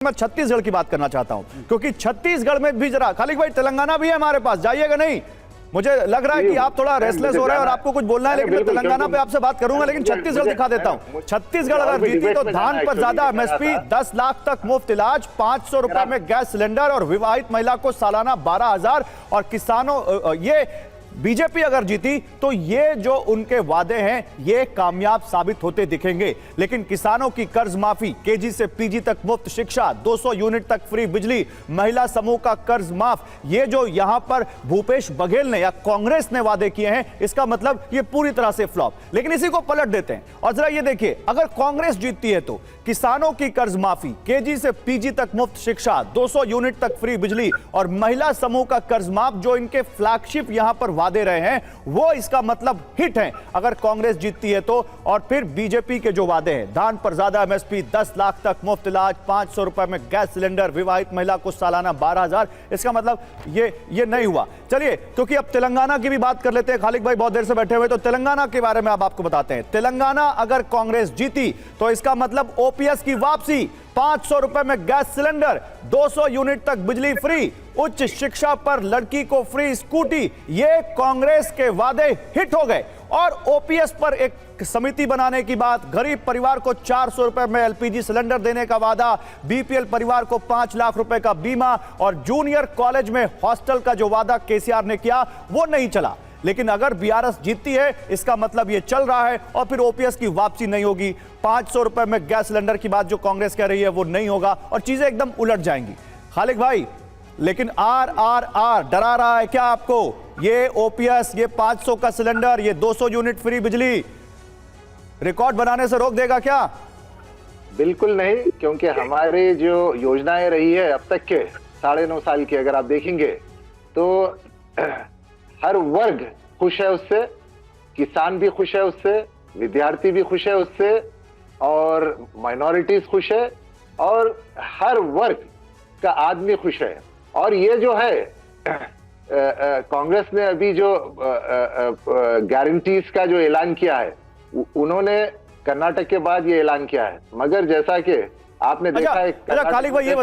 मैं छत्तीसगढ़ की बात करना चाहता हूं, क्योंकि छत्तीसगढ़ में भी जरा खालिद भाई तेलंगाना भी है हमारे पास, जाइएगा नहीं? मुझे लग रहा है कि आप थोड़ा रेस्टलेस हो रहे हैं और आपको कुछ बोलना है, लेकिन मैं तेलंगाना पे आपसे बात करूंगा, लेकिन छत्तीसगढ़ दिखा देता हूं। छत्तीसगढ़ अगर जीती तो धान पर ज्यादा एमएसपी, 10 लाख तक मुफ्त इलाज, 500 रुपए में गैस सिलेंडर और विवाहित महिला को सालाना 12,000। और किसानों, ये बीजेपी अगर जीती तो ये जो उनके वादे हैं ये कामयाब साबित होते दिखेंगे। लेकिन किसानों की कर्ज माफी, केजी से पीजी तक मुफ्त शिक्षा, 200 यूनिट तक फ्री बिजली, महिला समूह का कर्ज माफ, ये जो यहां पर भूपेश बघेल ने या कांग्रेस ने वादे किए हैं, इसका मतलब ये पूरी तरह से फ्लॉप। लेकिन इसी को पलट देते हैं और जरा ये देखिए, अगर कांग्रेस जीतती है तो किसानों की कर्ज माफी, केजी से पीजी तक मुफ्त शिक्षा, 200 यूनिट तक फ्री बिजली और महिला समूह का कर्ज माफ, जो इनके फ्लैगशिप यहां पर वादे रहे हैं, वो इसका मतलब हिट है अगर कांग्रेस जीतती है तो। और फिर बीजेपी के जो वादे हैं, धान पर ज्यादा एमएसपी, 10 लाख तक मुफ्त इलाज, 500 रुपए में गैस सिलेंडर, विवाहित महिला को सालाना 12,000, इसका मतलब ये नहीं हुआ। चलिए, क्योंकि अब तेलंगाना की भी बात कर लेते हैं, खालिद भाई बहुत देर से बैठे हुए, तो तेलंगाना के बारे में अब आपको बताते हैं। तेलंगाना अगर कांग्रेस जीती तो इसका मतलब ओपीएस की वापसी, 500 रुपए में गैस सिलेंडर, 200 यूनिट तक बिजली फ्री, उच्च शिक्षा पर लड़की को फ्री स्कूटी, ये कांग्रेस के वादे हिट हो गए। और ओपीएस पर एक समिति बनाने की बात, गरीब परिवार को 400 रुपए में एलपीजी सिलेंडर देने का वादा, बीपीएल परिवार को 5 लाख रुपए का बीमा और जूनियर कॉलेज में हॉस्टल का जो वादा केसीआर ने किया वो नहीं चला। लेकिन अगर बीआरएस जीतती है इसका मतलब ये चल रहा है और फिर ओपीएस की वापसी नहीं होगी, 500 रुपए में गैस सिलेंडर की बात जो कांग्रेस कह रही है वो नहीं होगा और चीजें एकदम उलट जाएंगी। खालिद भाई, लेकिन आरआरआर डरा रहा है क्या आपको? ये ओपीएस, ये 500 का सिलेंडर, ये 200 यूनिट फ्री बिजली रिकॉर्ड बनाने से रोक देगा क्या? बिल्कुल नहीं, क्योंकि हमारी जो योजनाएं रही है अब तक के 9.5 साल की, अगर आप देखेंगे तो हर वर्ग खुश है उससे, किसान भी खुश है उससे, विद्यार्थी भी खुश है उससे, और माइनॉरिटीज खुश है, और हर वर्ग का आदमी खुश है। और ये जो है कांग्रेस ने अभी जो गारंटीज का जो ऐलान किया है, उन्होंने कर्नाटक के बाद ये ऐलान किया है, मगर जैसा कि आपने देखा है। खालिद भाई ये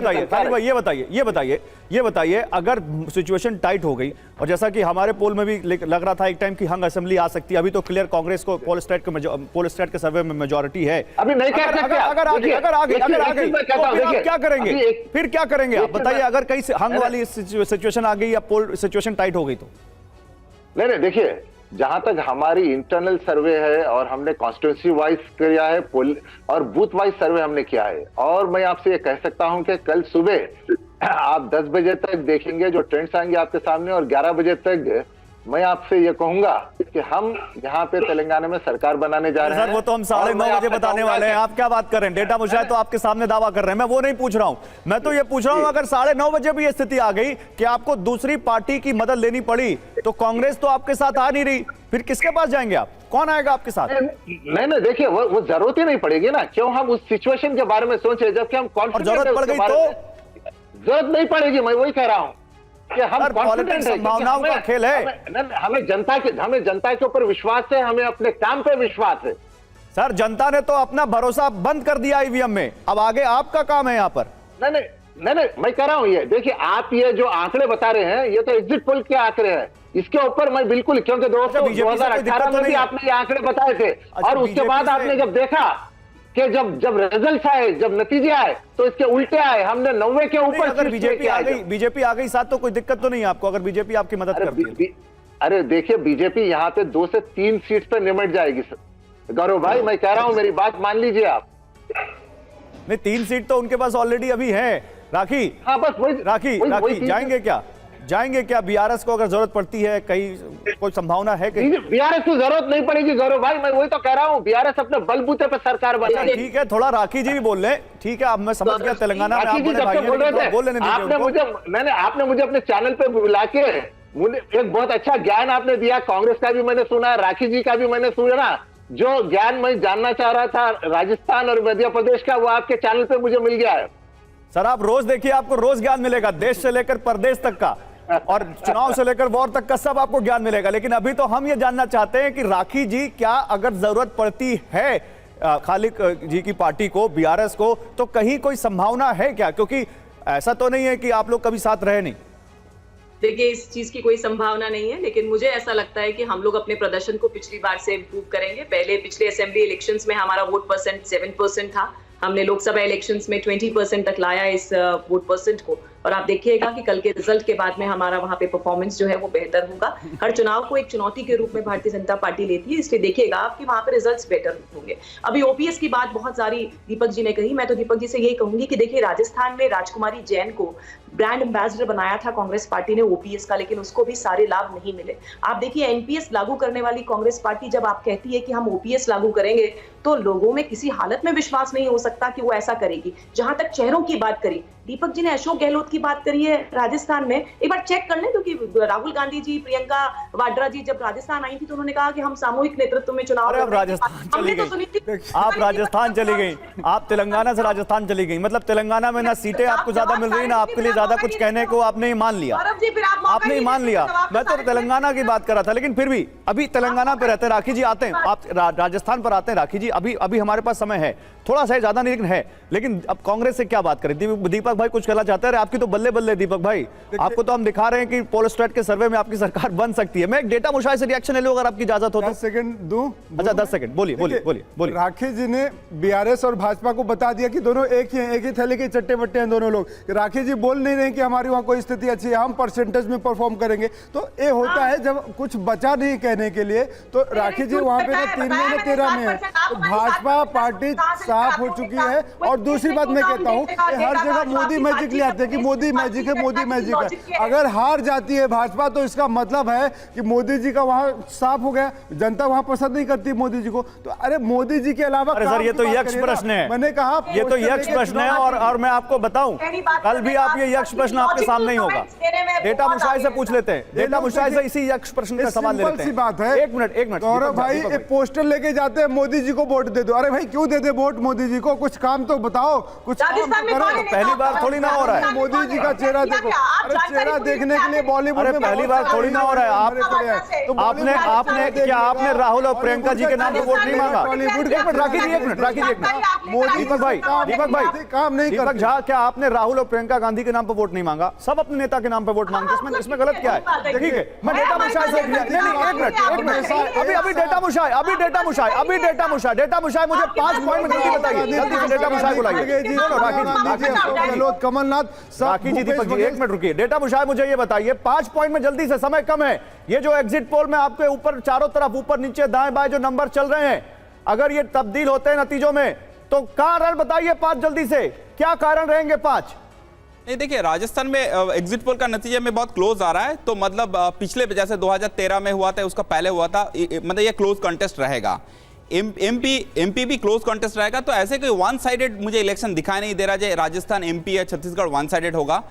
बताइए, अगर सिचुएशन टाइट हो गई और जैसा कि हमारे पोल में भी लग रहा था एक टाइम की हंग असेंबली आ सकती है, अभी तो क्लियर कांग्रेस को पोल स्टेट के सर्वे में मेजोरिटी है, अभी नहीं कह सकते। अगर आ गई तो क्या करेंगे? फिर क्या करेंगे आप बताइए? अगर कहीं हंग वाली सिचुएशन आ गई या पोल सिचुएशन टाइट हो गई तो? नहीं, देखिए, जहां तक हमारी इंटरनल सर्वे है और हमने कॉन्स्टिट्यूंसी वाइज किया है और बूथ वाइज सर्वे हमने किया है, और मैं आपसे ये कह सकता हूं कि कल सुबह आप 10 बजे तक देखेंगे जो ट्रेंड्स आएंगे आपके सामने, और 11 बजे तक मैं आपसे ये कहूंगा कि हम यहाँ पे तेलंगाना में सरकार बनाने जा रहे हैं। सर, वो तो हम 9:30 बजे बताने वाले हैं, आप क्या बात कर रहे हैं? डेटा मुशाहिद तो आपके सामने दावा कर रहे हैं, मैं वो नहीं पूछ रहा हूं। मैं तो ये पूछ रहा हूं, अगर 9:30 बजे भी ये स्थिति आ गई कि आपको दूसरी पार्टी की मदद लेनी पड़ी तो कांग्रेस तो आपके साथ आ नहीं रही, फिर किसके पास जाएंगे आप? कौन आएगा आपके साथ? नहीं, देखिए, वो जरूरत ही नहीं पड़ेगी ना। क्यों हम उस सिचुएशन के बारे में सोचे जबकि हम कॉन्फिडेंट? जरूरत पड़ गई तो जरूरत नहीं पड़ेगी, मैं वही कह रहा हूं कि हम पॉलिटिक्स संभावनाओं का खेल है। हमें जनता के ऊपर विश्वास है, हमें अपने काम पे विश्वास है। सर, जनता ने तो अपना भरोसा बंद कर दिया ईवीएम में, अब आगे आपका काम है यहाँ पर। नहीं, मैं कह रहा हूं, ये देखिए, आप ये जो आंकड़े बता रहे हैं ये तो एग्जिट पोल के आंकड़े हैं, इसके ऊपर मैं बिल्कुल, क्योंकि 2018 में भी आपने ये आंकड़े बताए थे, और उसके बाद आपने जब देखा कि जब रिजल्ट आए, जब नतीजे आए, तो इसके उल्टे आए, हमने 90 के ऊपर। अगर बीजेपी आ गई साथ तो कोई दिक्कत तो नहीं है आपको, अगर बीजेपी आपकी मदद करती है? अरे देखिए, बीजेपी यहाँ पे 2 से 3 सीट पे निमट जाएगी गौरव भाई, मैं कह रहा हूं, मेरी बात मान लीजिए आप। नहीं, 3 सीट तो उनके पास ऑलरेडी अभी है। राखी, हाँ, बस राखी जाएंगे क्या बीआरएस को अगर जरूरत पड़ती है? कहीं कोई संभावना है कि बीआरएस को जरूरत नहीं पड़ेगी गौरव भाई, मैं वही तो कह रहा हूं, बीआरएस अपने बलबूते पे सरकार बना। ठीक है, थोड़ा राखी जी भी बोल रहे, ठीक है, अब मैं समझ गया तेलंगाना में आप बोल लेने दीजिए। आपने मुझे अपने चैनल पे बुला के मुझे एक बहुत अच्छा ज्ञान आपने दिया, कांग्रेस का भी मैंने सुना, राखी जी का भी मैंने सुना। जो ज्ञान मैं जानना चाह रहा था राजस्थान और मध्य प्रदेश का, वो आपके चैनल पे मुझे मिल गया है। सर, आप रोज देखिए, आपको रोज ज्ञान मिलेगा, देश से लेकर प्रदेश तक का और चुनाव से लेकर वॉर तक का सब आपको ज्ञान मिलेगा। लेकिन अभी तो हम ये जानना चाहते हैं कि राखी जी, क्या अगर जरूरत पड़ती है खालिक जी की पार्टी को, बीआरएस को, तो कहीं कोई संभावना है क्या? क्योंकि ऐसा तो नहीं है कि आप लोग कभी साथ रहे नहीं। देखिए, इस चीज की कोई संभावना नहीं है, लेकिन मुझे ऐसा लगता है कि हम लोग अपने प्रदर्शन को पिछली बार से इम्प्रूव करेंगे। पहले पिछले असेंबली इलेक्शंस में हमारा वोट परसेंट 7% था, हमने लोकसभा इलेक्शंस में 20% तक लाया इस वोट परसेंट को, और आप देखिएगा कि कल के रिजल्ट के बाद में हमारा वहां पे परफॉर्मेंस जो है वो बेहतर होगा। हर चुनाव को एक चुनौती के रूप में भारतीय जनता पार्टी लेती है, इसलिए देखिएगा आप कि वहां पे रिजल्ट्स बेटर होंगे। अभी ओपीएस की बात बहुत सारी दीपक जी ने कही, मैं तो दीपक जी से यही कहूंगी कि देखिए, राजस्थान में राजकुमारी जैन को ब्रांड एम्बेसडर बनाया था कांग्रेस पार्टी ने ओपीएस का, लेकिन उसको भी सारे लाभ नहीं मिले। आप देखिए, एनपीएस लागू करने वाली कांग्रेस पार्टी जब आप कहती है कि हम ओपीएस लागू करेंगे, तो लोगों में किसी हालत में विश्वास नहीं हो सकता कि वो ऐसा करेगी। जहां तक चेहरों की बात करी, दीपक जी ने अशोक गहलोत की बात करी है राजस्थान में, एक बार चेक कर लें, क्योंकि राहुल गांधी जी, प्रियंका वाड्रा जी जब राजस्थान आई थी तो उन्होंने कहा कि हम सामूहिक नेतृत्व में चुनाव अरे अब राजस्थान चली गई, आप राजस्थान चली गई, आप तेलंगाना से राजस्थान चली गई, मतलब तेलंगाना में ना सीटें आपको ज्यादा मिल रही, ना आपके लिए ज्यादा कुछ कहने को आपने मान लिया, आपने ही मान लिया। मैं तो तेलंगाना की बात कर रहा था, लेकिन फिर भी अभी तेलंगाना पे रहते हैं राखी जी, आते हैं आप राजस्थान पर आते हैं राखी जी, अभी हमारे पास समय है, थोड़ा सा ज्यादा नहीं लेकिन है। लेकिन अब कांग्रेस से क्या बात करें? दीपक भाई कुछ कहना चाहते हैं? आपकी तो बल्ले बल्ले दीपक भाई, आपको तो हम दिखा रहे हैं कि पोलस्टैट के सर्वे में आपकी सरकार बन सकती है। मैं एक डेटा मुशाहिद से रिएक्शन ले लूं अगर आपकी इजाजत हो तो। 10 सेकंड दूं? अच्छा 10 सेकंड, बोलिए। राखी जी ने बीआरएस और भाजपा को बता दिया कि दोनों एक ही हैं, एक ही थैले के चट्टे बट्टे हैं दोनों लोग। राखी जी बोल नहीं रहे कि हमारी वहां कोई स्थिति अच्छी है, हम परसेंटेज में परफॉर्म करेंगे। तो ये होता है जब कुछ बचा नहीं कहने के लिए, तो राखी जी वहां पे 3 महीने 13 में है, तो भाजपा पार्टी साफ हो चुकी है। और दूसरी बात मैं कहता हूं कि हर जगह मोदी मैजिक ले आते हैं कि मोदी मैजिक है, मोदी मैजिक है। अगर हार जाती है भाजपा तो इसका मतलब है कि मोदी जी का वहां साफ हो गया, जनता वहां पसंद नहीं करती मोदी जी को। तो अरे मोदी जी के अलावा सर ये तो यक्ष प्रश्न है, मैंने कहा ये तो यक्ष प्रश्न है। और मैं आपको बताऊं, कल भी आप ये यक्ष प्रश्न आपके सामने ही होगा। डेटा मुशाहिद से पूछ लेते हैं, डेटा मुशाहिद से इसी यक्ष प्रश्न का सवाल लेते हैं। बात है, एक मिनट गौरव भाई, एक पोस्टर लेके जाते हैं मोदी जी को वोट दे दो। अरे भाई क्यों दे दे वोट मोदी जी को? कुछ काम तो बताओ, कुछ काम तो करो। पहली बार थोड़ी ना हो रहा है, मोदी जी का चेहरा देखो। अरे चेहरा देखने के लिए बॉलीवुड में पहली बार थोड़ी ना हो रहा है। आपने राहुल और प्रियंका जी के नाम पर वोट नहीं मांगा? राखी जी एक मिनट, मोदी दीपक भाई काम नहीं दीपक झा, क्या आपने राहुल और प्रियंका गांधी के नाम पर वोट नहीं मांगा? सब अपने नेता के नाम पर वोट मांगते, इसमें गलत क्या है? ठीक है, मैं डेटा मुशाहिद से, एक मिनट, अभी डेटा मुशाहिद मुझे 5 पॉइंट में जल्दी बताइए, जल्दी से डेटा मुशाहिद बुलाइए। कमलनाथ, राखी जी, दीपक जी एक मिनट रुकिए। डेटा मुशाहिद मुझे ये बताइए 5 पॉइंट में जल्दी से, समय कम है। ये जो एग्जिट पोल में आपके ऊपर चारों तरफ ऊपर नीचे दाएं बाएं जो नंबर चल रहे हैं, अगर ये तब्दील होते हैं नतीजों में तो कारण बताइए 5 जल्दी से, क्या कारण रहेंगे 5? नहीं देखिए, राजस्थान में एग्जिट पोल का नतीजा में बहुत क्लोज आ रहा है, तो मतलब पिछले जैसे 2013 में हुआ था, उसका पहले हुआ था, मतलब ये क्लोज कंटेस्ट रहेगा। एमपी भी क्लोज कंटेस्ट रहेगा। तो ऐसे कोई वन साइडेड मुझे इलेक्शन दिखाई नहीं दे रहा है। राजस्थान, एमपी या छत्तीसगढ़ वन साइडेड होगा।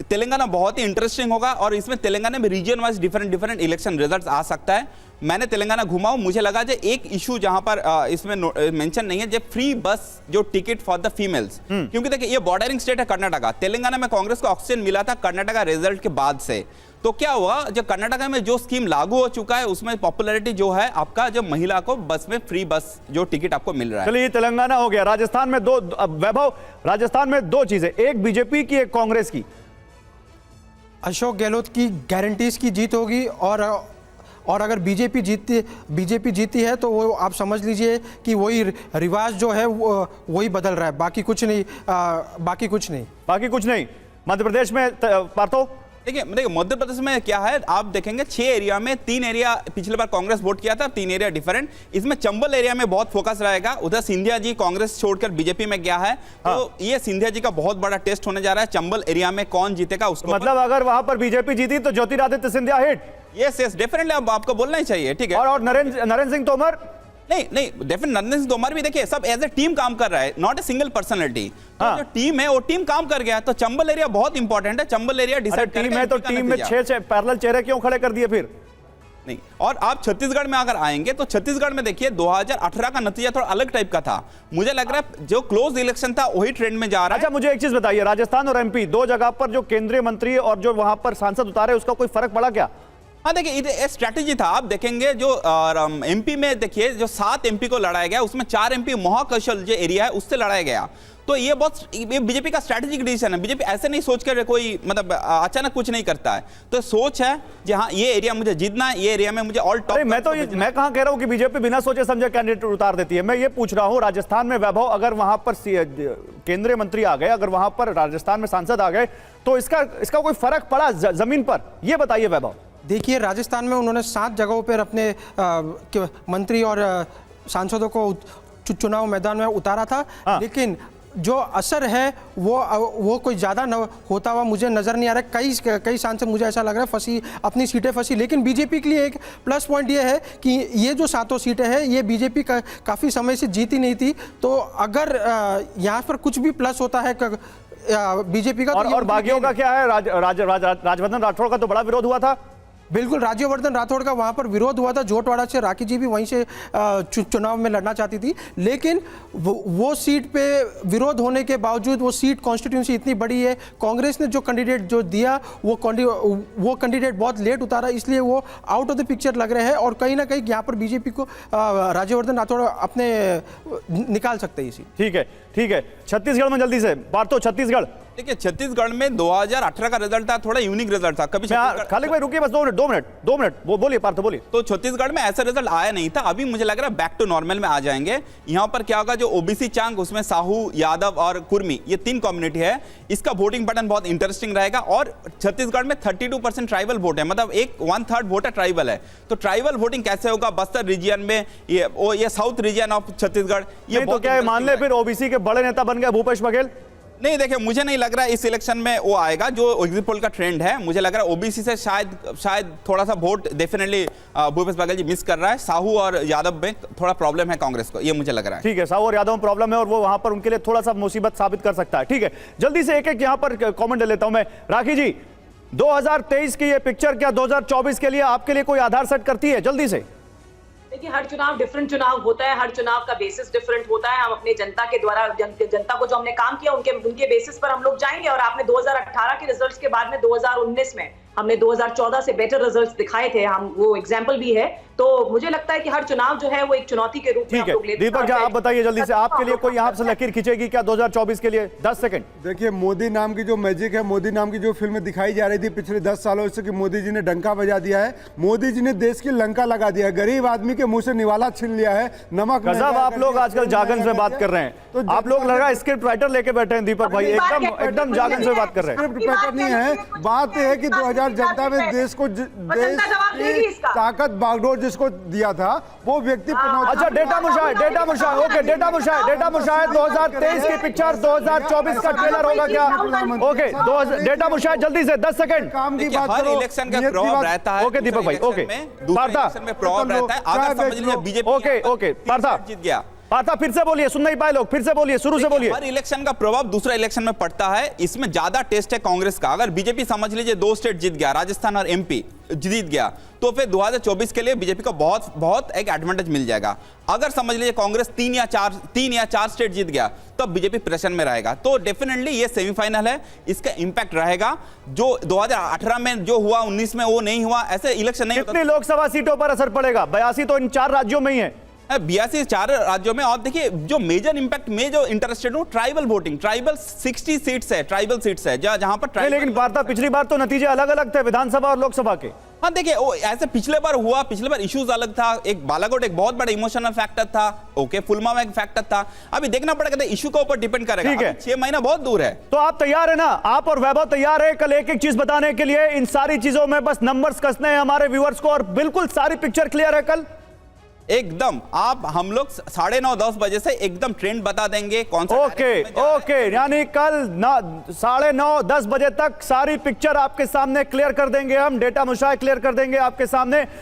तेलंगाना बहुत ही इंटरेस्टिंग होगा, और इसमें तेलंगाना में region wise different election results आ सकता है। मैंने तेलंगाना घुमा हूं, मुझे लगा जो एक इशू जहां पर इसमें मेंशन नहीं है, जो फ्री बस जो टिकट फॉर द फीमेल्स, क्योंकि देखिए ये बॉर्डरिंग स्टेट है कर्नाटका। तेलंगाना में कांग्रेस को ऑक्सीजन मिला था कर्नाटका रिजल्ट के बाद से। तो क्या हुआ, जो कर्नाटका में जो स्कीम लागू हो चुका है उसमें पॉपुलैरिटी जो है आपका, जो महिला को बस में फ्री बस जो टिकट आपको मिल रहा है। चलिए तेलंगाना हो गया। राजस्थान में दो, वैभव, राजस्थान में 2 चीजें, एक बीजेपी की, एक कांग्रेस की। अशोक गहलोत की गारंटीज की जीत होगी, और अगर बीजेपी जीती है तो वो आप समझ लीजिए कि वही रिवाज जो है वही बदल रहा है, बाकी कुछ नहीं। मध्य प्रदेश में पार्थो, देखिए मध्य प्रदेश में क्या है, आप देखेंगे 6 एरिया में 3 एरिया पिछले बार कांग्रेस वोट किया था, 3 एरिया डिफरेंट। इसमें चंबल एरिया में बहुत फोकस रहेगा। उधर सिंधिया जी कांग्रेस छोड़कर बीजेपी में गया है। तो ये सिंधिया जी का बहुत बड़ा टेस्ट होने जा रहा है। चंबल एरिया में कौन जीतेगा उसको, मतलब अगर वहां पर बीजेपी जीती तो Jyotiraditya Scindia hit. Yes definitely, अब आपको बोलना ही चाहिए। ठीक है, और नरेंद्र सिंह तोमर, नहीं डेफिनेट नरेंद्र सिंह तोमर भी देखिए सब एज ए टीम काम कर रहा है, नॉट ए सिंगल पर्सनालिटी। तो जो टीम है वो टीम काम कर गया। तो चंबल एरिया बहुत इंपॉर्टेंट है। चंबल एरिया डिसाइड टीम है तो टीम में 6 पैरेलल चेहरे क्यों खड़े कर दिए फिर? नहीं, और आप छत्तीसगढ़ में अगर आएंगे तो छत्तीसगढ़ में देखिए 2018 का नतीजा थोड़ा अलग टाइप का था। मुझे लग रहा है जो क्लोज इलेक्शन था वही ट्रेंड में जा रहा है। अच्छा मुझे एक चीज बताइए, राजस्थान और एमपी 2 जगह पर जो केंद्रीय मंत्री और जो वहां पर सांसद उतारे उसका कोई फर्क पड़ा क्या? हाँ देखिए, ये स्ट्रैटेजी था। आप देखेंगे जो एमपी में देखिए जो 7 एमपी को लड़ाया गया उसमें 4 एमपी महाकौशल जो एरिया है उससे लड़ाया गया। तो ये बीजेपी का स्ट्रैटेजिक डिसीजन है। बीजेपी ऐसे नहीं सोच कर कोई मतलब अचानक कुछ नहीं करता है। तो सोच है कि हाँ ये एरिया मुझे जीतना है, ये एरिया में मुझे ऑल टॉप। मैं कहां कह रहा हूं कि बीजेपी बिना सोचे समझे कैंडिडेट उतार देती है। मैं ये पूछ रहा हूं राजस्थान में वैभव अगर वहां पर केंद्रीय मंत्री आ गए, अगर वहां पर राजस्थान में सांसद आ गए तो इसका कोई फर्क पड़ा जमीन पर, ये बताइए वैभव। देखिए राजस्थान में उन्होंने 7 जगहों पर अपने मंत्री और सांसदों को चुनाव मैदान में उतारा था। हाँ। लेकिन जो असर है वो कोई ज़्यादा न होता हुआ मुझे नज़र नहीं आ रहा। कई सांसद मुझे ऐसा लग रहा है फंसी, अपनी सीटें फंसी। लेकिन बीजेपी के लिए एक प्लस पॉइंट ये है कि ये जो 7 सीटें हैं ये बीजेपी काफ़ी समय से जीती नहीं थी। तो अगर यहाँ पर कुछ भी प्लस होता है बीजेपी का और बागियों का क्या है? राजवर्धन राठौड़ का तो बड़ा विरोध हुआ था। बिल्कुल, राज्यवर्धन राठौड़ का वहाँ पर विरोध हुआ था। जोटवाड़ा से राखी जी भी वहीं से चुनाव में लड़ना चाहती थी। लेकिन वो सीट पे विरोध होने के बावजूद वो सीट कॉन्स्टिट्यूंसी इतनी बड़ी है, कांग्रेस ने जो कैंडिडेट जो दिया वो कैंडिडेट बहुत लेट उतारा, इसलिए वो आउट ऑफ द पिक्चर लग रहे हैं। और कहीं ना कहीं यहाँ पर बीजेपी को राज्यवर्धन राठौड़ अपने निकाल सकते हैं इसी। ठीक है। छत्तीसगढ़ में जल्दी से पार्थो, छत्तीसगढ़। देखिए छत्तीसगढ़ में 2018 का रिजल्ट था, थोड़ा यूनिक रिजल्ट था। कभी खालिक भाई रुकिए बस 2 मिनट बोलिए पार्थो, बोलिए। तो छत्तीसगढ़ में ऐसा रिजल्ट आया नहीं था। अभी मुझे लग रहा है बैक टू नॉर्मल में आ जाएंगे। यहाँ पर क्या होगा, जो ओबीसी चांग उसमें साहू, यादव और कुर्मी ये 3 कम्युनिटी है, इसका वोटिंग पैटर्न बहुत इंटरेस्टिंग रहेगा। और छत्तीसगढ़ में 32% ट्राइबल वोट है, मतलब 1/3 वोटर ट्राइबल है। तो ट्राइबल वोटिंग कैसे होगा बस्तर रीजन में, ये साउथ रीजन ऑफ छत्तीसगढ़, ये तो क्या मान ले फिर ओबीसी के बड़े नेता बन गए भूपेश बघेल? नहीं देखिए, मुझे नहीं लग रहा है इस इलेक्शन में वो आएगा जो एग्जिट पोल का ट्रेंड है। मुझे लग रहा है ओबीसी से शायद थोड़ा सा vote definitely Bhupesh Baghel ji miss कर रहा है। साहू और यादव में थोड़ा प्रॉब्लम है कांग्रेस को, ये मुझे लग रहा है। ठीक है, साहू और यादव में प्रॉब्लम है और वो वहां पर उनके लिए थोड़ा सा मुसीबत साबित कर सकता है। ठीक है, जल्दी से एक यहां पर कॉमेंट ले लेता हूं मैं। राखी जी, 2023 की ये पिक्चर क्या 2024 के लिए आपके लिए कोई आधार सेट करती है? जल्दी से। देखिए हर चुनाव डिफरेंट चुनाव होता है, हर चुनाव का बेसिस डिफरेंट होता है। हम अपने जनता के द्वारा जनता को जो हमने काम किया उनके बेसिस पर हम लोग जाएंगे। और आपने 2018 के रिजल्ट्स के बाद में 2019 में हमने 2014 से बेटर रिजल्ट्स दिखाए थे, हम वो एग्जांपल भी है। तो मुझे लगता है कि हर चुनाव जो है वो एक चुनौती के रूप में हम लोग लेते हैं। दीपक जी आप बताइए जल्दी से, आपके लिए कोई यहाँ से लकीर खींचेगी क्या 2024 के लिए? 10 सेकंड। देखिए मोदी नाम की जो मैजिक है, मोदी नाम की जो फिल्म दिखाई जा रही थी पिछले 10 सालों से कि मोदी जी ने डंका बजा दिया है, मोदी जी ने देश की लंका लगा दिया है, गरीब आदमी के मुंह से निवाला छीन लिया है, नमक। गजब आप लोग आजकल जागन से बात कर रहे हैं। तो आप लोग लगा स्क्रिप्ट राइटर लेके बैठे हैं दीपक भाई, एकदम जागन से बात कर रहे हैं। स्क्रिप्ट राइटर नहीं है, बात यह है कि 2000 जनता में देश को ताकत बागडोर जिसको दिया था वो व्यक्ति। अच्छा data Mushahid, okay data Mushahid 2023 की पिक्चर 2024 का ट्रेलर होगा क्या? ओके डेटा मुशाहिद जल्दी से 10 सेकंड। काम की बात हर करो, इलेक्शन का प्रभाव रहता है। ओके दीपक भाई, ओके पार्था में प्रभाव रहता है। अगर समझ लीजिए बीजेपी ओके पार्था जीत गया, पार्था फिर से बोलिए, सुन नहीं पाए लोग, फिर से बोलिए, शुरू से बोलिए। हर इलेक्शन का प्रभाव दूसरा इलेक्शन में पड़ता है, इसमें ज्यादा टेस्ट है कांग्रेस का। अगर बीजेपी समझ लीजिए 2 स्टेट जीत गया, राजस्थान और एमपी जीत गया, तो फिर 2024 के लिए बीजेपी को बहुत एक एडवांटेज मिल जाएगा। अगर समझ लीजिए कांग्रेस 3 या 4 स्टेट जीत गया तो बीजेपी प्रेशर में रहेगा। तो डेफिनेटली ये सेमीफाइनल है, इसका इंपैक्ट रहेगा। जो 2018 में जो हुआ 19 में वो नहीं हुआ, ऐसे इलेक्शन नहीं। कितनी लोकसभा सीटों पर असर पड़ेगा? 82 तो इन 4 राज्यों में ही है। 82 4 राज्यों में। और देखिए जो मेजर इंपैक्ट में जो इंटरेस्टेड हूं, ट्राइबल वोटिंग, ट्राइबल 60 सीट्स है, ट्राइबल सीट्स है जहां पर लेकिन पार्था पिछली बार तो नतीजे अलग अलग थे विधानसभा और लोकसभा के। हाँ देखिए ऐसे पिछले बार हुआ, पिछले बार इश्यूज अलग था। एक बालाकोट एक बहुत बड़ा इमोशनल फैक्टर था, ओके पुलवामा एक फैक्टर था। अभी देखना पड़ेगा, इशू के ऊपर डिपेंड करेगा। ठीक है, 6 महीना बहुत दूर है। तो आप तैयार है ना? आप और वैभव तैयार है कल एक चीज बताने के लिए? इन सारी चीजों में बस नंबर्स कसने हैं हमारे व्यूअर्स को और बिल्कुल सारी पिक्चर क्लियर है कल एकदम। आप हम लोग 9:30-10 बजे से एकदम ट्रेंड बता देंगे कौन सा। ओके यानी कल 9:30-10 बजे तक सारी पिक्चर आपके सामने क्लियर कर देंगे हम, डेटा मुशाहिद क्लियर कर देंगे आपके सामने।